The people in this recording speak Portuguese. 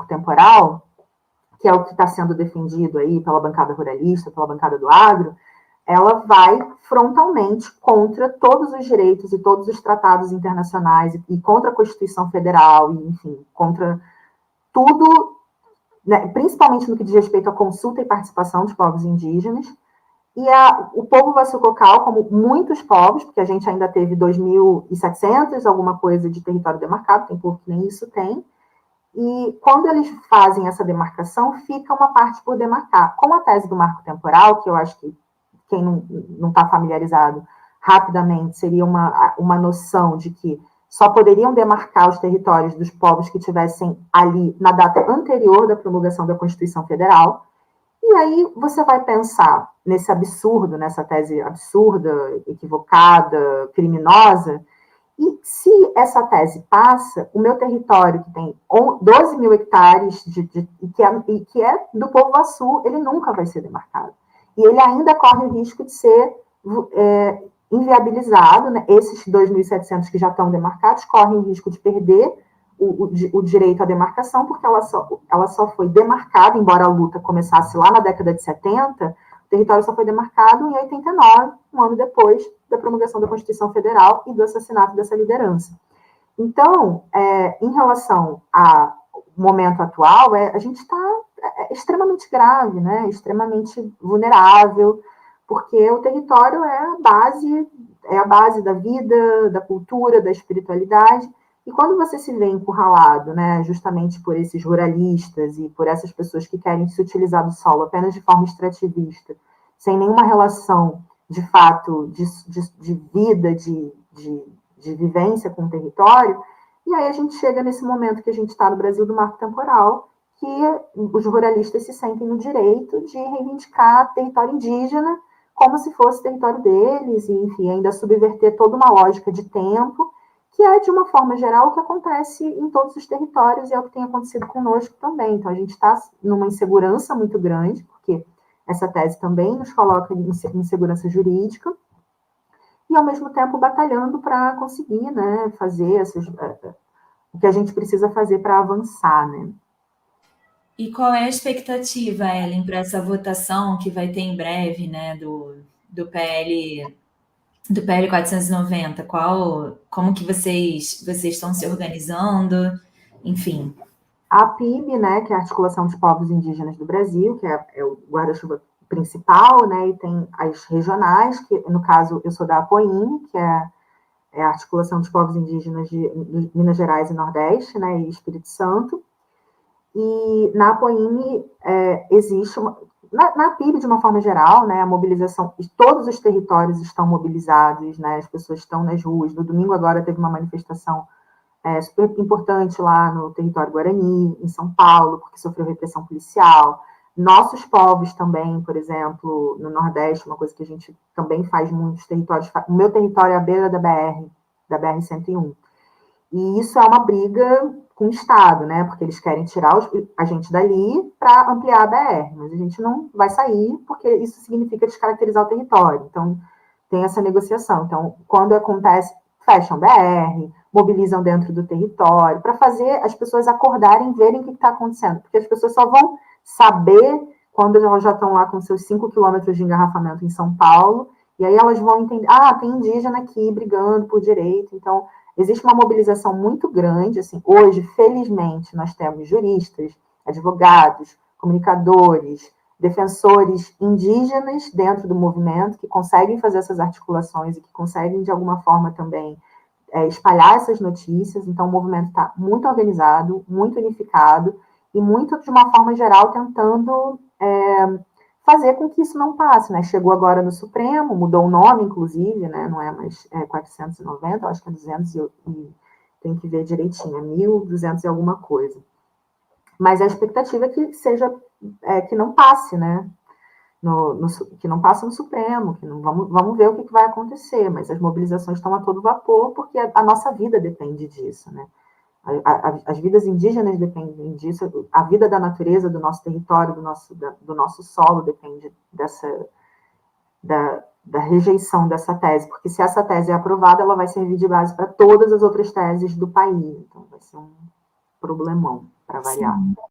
temporal, que é o que está sendo defendido aí pela bancada ruralista, pela bancada do agro, ela vai frontalmente contra todos os direitos e todos os tratados internacionais e contra a Constituição Federal, e, enfim, contra tudo, né, principalmente no que diz respeito à consulta e participação dos povos indígenas. E o povo Vassucocal, como muitos povos, porque a gente ainda teve 2.700, alguma coisa de território demarcado, tem povo que nem isso tem, e quando eles fazem essa demarcação, fica uma parte por demarcar. Com a tese do marco temporal, que eu acho que quem não está familiarizado rapidamente, seria uma noção de que só poderiam demarcar os territórios dos povos que tivessem ali na data anterior da promulgação da Constituição Federal. E aí você vai pensar nesse absurdo, nessa tese absurda, equivocada, criminosa, e se essa tese passa, o meu território, que tem 12 mil hectares, que é do povo Vassu, ele nunca vai ser demarcado. E ele ainda corre o risco de ser inviabilizado, né? Esses 2.700 que já estão demarcados correm o risco de perder o direito à demarcação, porque ela só foi demarcada, embora a luta começasse lá na década de 70, o território só foi demarcado em 89, um ano depois da promulgação da Constituição Federal e do assassinato dessa liderança. Então, em relação ao momento atual, a gente está extremamente grave, né? Extremamente vulnerável, porque o território é a base da vida, da cultura, da espiritualidade. E quando você se vê encurralado, né, justamente por esses ruralistas e por essas pessoas que querem se utilizar do solo apenas de forma extrativista, sem nenhuma relação, de fato, de vida, de vivência com o território, e aí a gente chega nesse momento que a gente está no Brasil do marco temporal, que os ruralistas se sentem no direito de reivindicar território indígena como se fosse território deles, e, enfim, ainda subverter toda uma lógica de tempo, que é, de uma forma geral, o que acontece em todos os territórios e é o que tem acontecido conosco também. Então, a gente está numa insegurança muito grande, porque essa tese também nos coloca em insegurança jurídica, e, ao mesmo tempo, batalhando para conseguir, né, fazer o que a gente precisa fazer para avançar, né. E qual é a expectativa, Ellen, para essa votação que vai ter em breve, né, do PL 490? Como que vocês estão se organizando? Enfim. A PIB, né, que é a Articulação dos Povos Indígenas do Brasil, que é o guarda-chuva principal, né, e tem as regionais, que no caso eu sou da APOIM, que é a Articulação dos Povos Indígenas de Minas Gerais e Nordeste, né, e Espírito Santo. E na APOIM existe na PIB, de uma forma geral, né, a mobilização, todos os territórios estão mobilizados, né, as pessoas estão nas ruas. No domingo agora teve uma manifestação super importante lá no território Guarani, em São Paulo, porque sofreu repressão policial. Nossos povos também, por exemplo, no Nordeste, uma coisa que a gente também faz muitos territórios. O meu território é a beira da BR-101. E isso é uma briga com o Estado, né? Porque eles querem tirar a gente dali para ampliar a BR, mas a gente não vai sair, porque isso significa descaracterizar o território. Então, tem essa negociação. Então, quando acontece, fecham BR, mobilizam dentro do território, para fazer as pessoas acordarem, verem o que está acontecendo. Porque as pessoas só vão saber quando elas já estão lá com seus 5 quilômetros de engarrafamento em São Paulo, e aí elas vão entender, tem indígena aqui brigando por direito. Então, existe uma mobilização muito grande. Assim, hoje, felizmente, nós temos juristas, advogados, comunicadores, defensores indígenas dentro do movimento que conseguem fazer essas articulações e que conseguem, de alguma forma, também espalhar essas notícias. Então, o movimento está muito organizado, muito unificado e muito, de uma forma geral, tentando fazer com que isso não passe, né? Chegou agora no Supremo, mudou o nome, inclusive, né? Não é mais 490, eu acho que é 200 e tem que ver direitinho, é 1.200 e alguma coisa. Mas a expectativa é que seja, que não passe, né? Que não passe no Supremo, que não, vamos ver o que vai acontecer, mas as mobilizações estão a todo vapor, porque a nossa vida depende disso, né? As vidas indígenas dependem disso, a vida da natureza, do nosso território, do nosso solo depende da rejeição dessa tese, porque se essa tese é aprovada, ela vai servir de base para todas as outras teses do país, então vai ser um problemão, para variar. Sim.